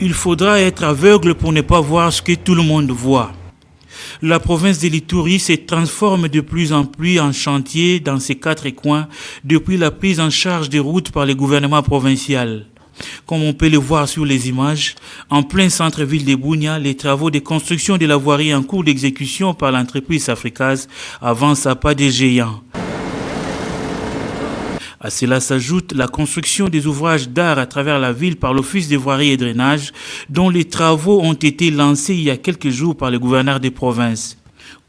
Il faudra être aveugle pour ne pas voir ce que tout le monde voit. La province de l'Ituri se transforme de plus en plus en chantier dans ses 4 coins depuis la prise en charge des routes par le gouvernement provincial. Comme on peut le voir sur les images, en plein centre-ville de Bunia, les travaux de construction de la voirie en cours d'exécution par l'entreprise Africaz avancent à pas de géants. À cela s'ajoute la construction des ouvrages d'art à travers la ville par l'Office des voiries et drainage, dont les travaux ont été lancés il y a quelques jours par le gouverneur des provinces.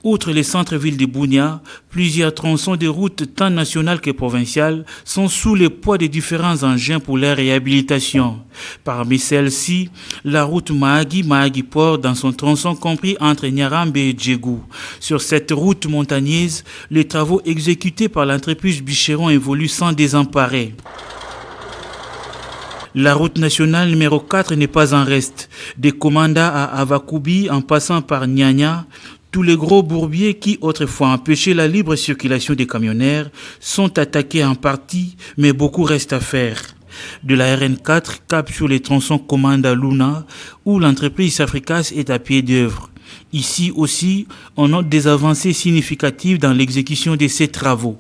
Outre les centres-villes de Bunia, plusieurs tronçons de routes tant nationales que provinciales sont sous le poids des différents engins pour leur réhabilitation. Parmi celles-ci, la route Mahagi-Mahagi-Port dans son tronçon compris entre Nyarambe et Djegou. Sur cette route montagneuse, les travaux exécutés par l'entreprise Bicheron évoluent sans désemparer. La route nationale numéro 4 n'est pas en reste. Des Komanda à Avakubi en passant par Nyanya, tous les gros bourbiers qui autrefois empêchaient la libre circulation des camionneurs sont attaqués en partie, mais beaucoup reste à faire. De la RN4 cap sur les tronçons Komanda Luna où l'entreprise Africaz est à pied d'œuvre. Ici aussi, on note des avancées significatives dans l'exécution de ces travaux.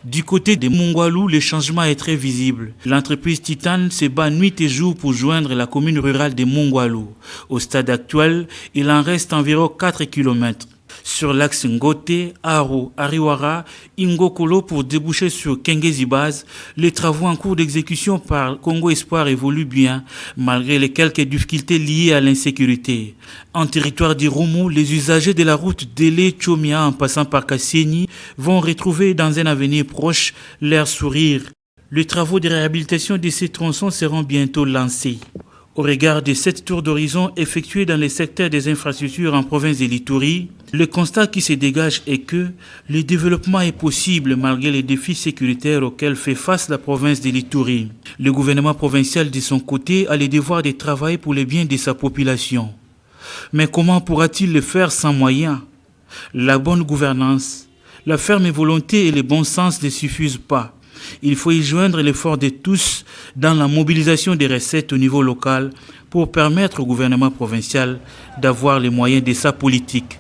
Du côté de Mongwalou, le changement est très visible. L'entreprise Titan se bat nuit et jour pour joindre la commune rurale de Mongwalou. Au stade actuel, il en reste environ 4 km. Sur l'axe Ngote, Aro, Ariwara, Ingokolo pour déboucher sur Kengezibaz, les travaux en cours d'exécution par Congo Espoir évoluent bien, malgré les quelques difficultés liées à l'insécurité. En territoire d'Irumu, les usagers de la route Délé-Chomia en passant par Kassieni vont retrouver dans un avenir proche leur sourire. Les travaux de réhabilitation de ces tronçons seront bientôt lancés. Au regard de 7 tours d'horizon effectués dans les secteurs des infrastructures en province de l'Ituri, le constat qui se dégage est que le développement est possible malgré les défis sécuritaires auxquels fait face la province de l'Ituri. Le gouvernement provincial de son côté a le devoir de travailler pour le bien de sa population. Mais comment pourra-t-il le faire sans moyens? La bonne gouvernance, la ferme volonté et le bon sens ne suffisent pas. Il faut y joindre l'effort de tous dans la mobilisation des recettes au niveau local pour permettre au gouvernement provincial d'avoir les moyens de sa politique.